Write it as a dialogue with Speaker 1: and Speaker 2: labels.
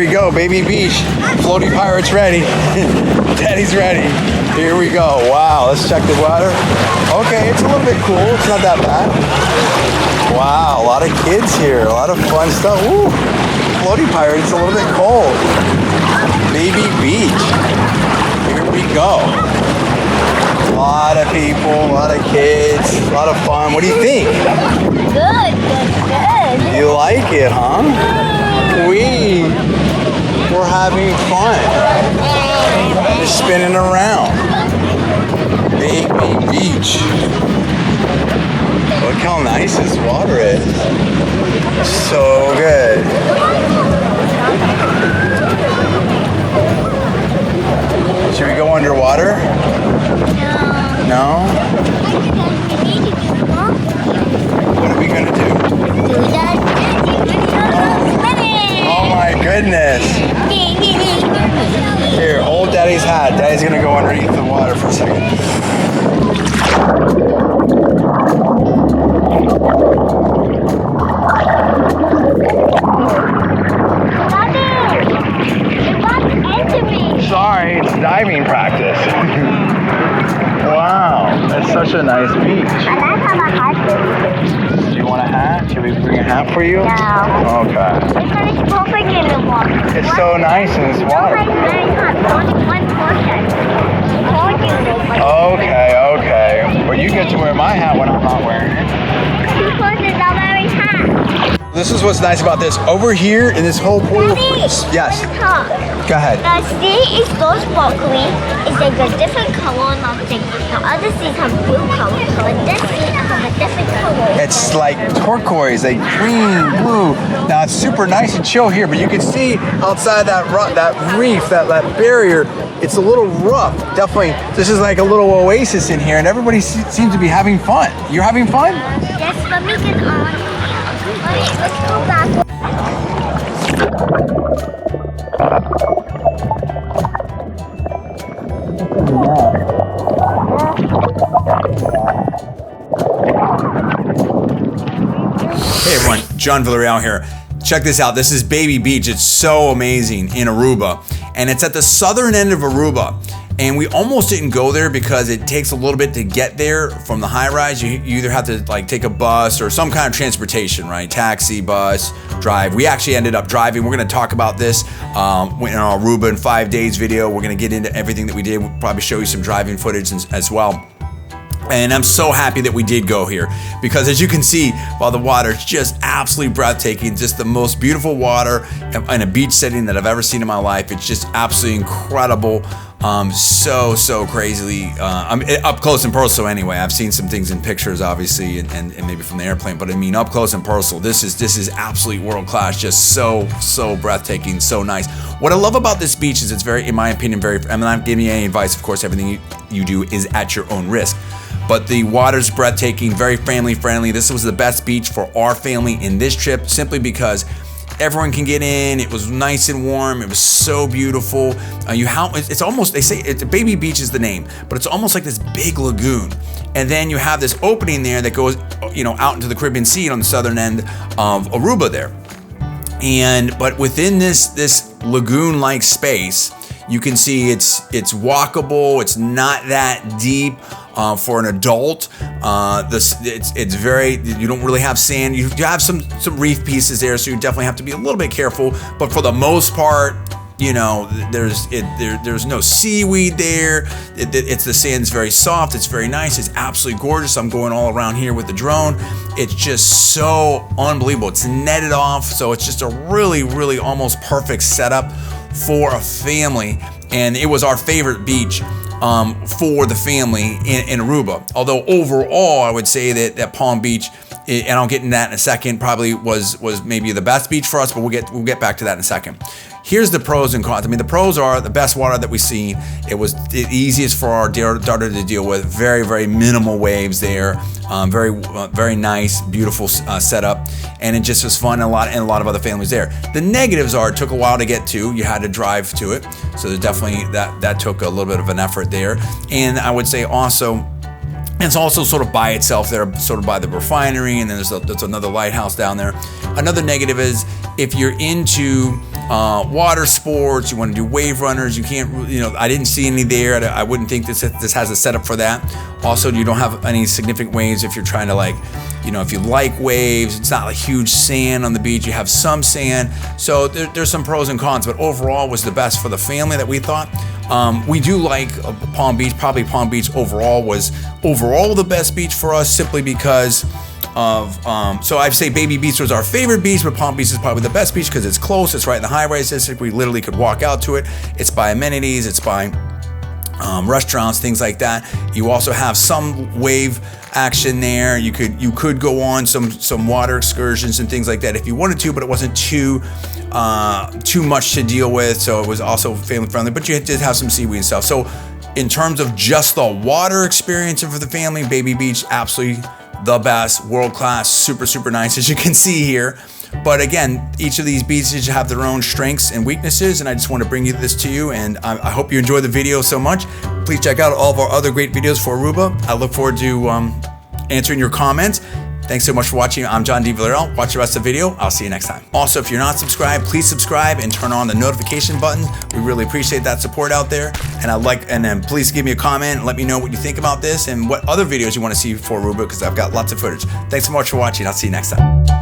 Speaker 1: we go, baby beach. Floaty pirate's ready. Daddy's ready. Here we go. Wow, let's check the water. Okay, it's a little bit cool. It's not that bad. Wow, a lot of kids here. A lot of fun stuff. Ooh, floaty pirate. It's a little bit cold. Baby beach. Here we go. A lot of people, a lot of kids, a lot of fun. What do you think?
Speaker 2: Good.
Speaker 1: You like it, huh? We're having fun. Just spinning around. Baby beach. Look how nice this water is. So good. Should we go underwater? No? What are we gonna do? Oh my goodness. Here, hold Daddy's hat. Daddy's gonna go underneath the water for a second. Sorry, it's diving practice. Wow, that's such a nice beach. Do you want a hat? Should we bring a hat for you?
Speaker 2: No.
Speaker 1: Okay.
Speaker 2: It's perfect in the water.
Speaker 1: It's so nice in this water.
Speaker 2: Only one portion.
Speaker 1: Okay. Well, you get to wear my hat when I'm not wearing it.
Speaker 2: Two portions are very hot.
Speaker 1: This is what's nice about this. Over here in this whole pool.
Speaker 2: Daddy,
Speaker 1: Yes.
Speaker 2: talk.
Speaker 1: Go ahead.
Speaker 2: The sea is so sparkly. It's like a different color and everything. The other seas have blue color. But this sea has a different color.
Speaker 1: It's like turquoise, like green, blue. Now it's super nice and chill here, but you can see outside that reef, that barrier, it's a little rough. Definitely, this is like a little oasis in here, and everybody seems to be having fun. You're having fun?
Speaker 2: Yes, let me get on. Let's go back.
Speaker 1: Hey everyone, Jonnaire Villarreal here. Check this out. This is Baby Beach. It's so amazing in Aruba, and it's at the southern end of Aruba. And we almost didn't go there because it takes a little bit to get there from the high rise. You either have to like take a bus or some kind of transportation, right? Taxi, bus, drive. We actually ended up driving. We're gonna talk about this in our Aruba in 5 days video. We're gonna get into everything that we did. We'll probably show you some driving footage as well. And I'm so happy that we did go here because as you can see, while the water is just absolutely breathtaking, just the most beautiful water in a beach setting that I've ever seen in my life. It's just absolutely incredible. So crazily, up close and personal anyway. I've seen some things in pictures obviously and maybe from the airplane, but I mean up close and personal, this is absolutely world class, just so breathtaking, so nice. What I love about this beach is it's very, in my opinion, I'm not giving you any advice, of course, everything you do is at your own risk. But the water's breathtaking, very family friendly. This was the best beach for our family in this trip simply because everyone can get in. It was nice and warm. It was so beautiful. It's almost, they say Baby Beach is the name, but it's almost like this big lagoon. And then you have this opening there that goes, out into the Caribbean Sea on the southern end of Aruba there. But within this lagoon-like space, you can see it's walkable. It's not that deep. For an adult, it's very, you don't really have sand. You have some reef pieces there, so you definitely have to be a little bit careful. But for the most part, there's no seaweed there. The sand's very soft. It's very nice. It's absolutely gorgeous. I'm going all around here with the drone. It's just so unbelievable. It's netted off, so it's just a really almost perfect setup for a family. And it was our favorite beach for the family in Aruba. Although overall, I would say that Palm Beach, and I'll get into that in a second, probably was maybe the best beach for us, but we'll get back to that in a second. Here's the pros and cons. I mean, the pros are the best water that we've seen. It was the easiest for our daughter to deal with. Very minimal waves there. Very nice, beautiful setup, and it just was fun. And a lot of other families there. The negatives are it took a while to get to. You had to drive to it, so there's definitely that took a little bit of an effort there. And I would say also, it's also sort of by itself there, sort of by the refinery, and then there's another lighthouse down there. Another negative is if you're into water sports, you want to do wave runners, you can't, you know, I didn't see any there. I wouldn't think this has a setup for that. Also, you don't have any significant waves if you're trying to, like, you know, if you like waves. It's not like huge sand on the beach. You have some sand. So there's some pros and cons, but overall was the best for the family that we thought. We do like Palm Beach. Probably Palm Beach overall was the best beach for us, simply because of, so I'd say Baby Beach was our favorite beach, but Palm Beach is probably the best beach because it's close. It's right in the high-rise district. We literally could walk out to it. It's by amenities. It's by restaurants, things like that. You also have some wave action there. You could go on some water excursions and things like that if you wanted to, but it wasn't too much to deal with. So it was also family friendly, but you did have some seaweed and stuff. So in terms of just the water experience for the family, Baby Beach, absolutely the best, world class, super nice, as you can see here. But again, each of these beaches have their own strengths and weaknesses, and I just want to bring this to you, and I hope you enjoy the video so much. Please check out all of our other great videos for Aruba. I look forward to answering your comments. Thanks so much for watching. I'm Jonnaire Villarreal. Watch the rest of the video. I'll see you next time. Also, if you're not subscribed, please subscribe and turn on the notification button. We really appreciate that support out there. And then please give me a comment and let me know what you think about this and what other videos you want to see for Aruba, because I've got lots of footage. Thanks so much for watching. I'll see you next time.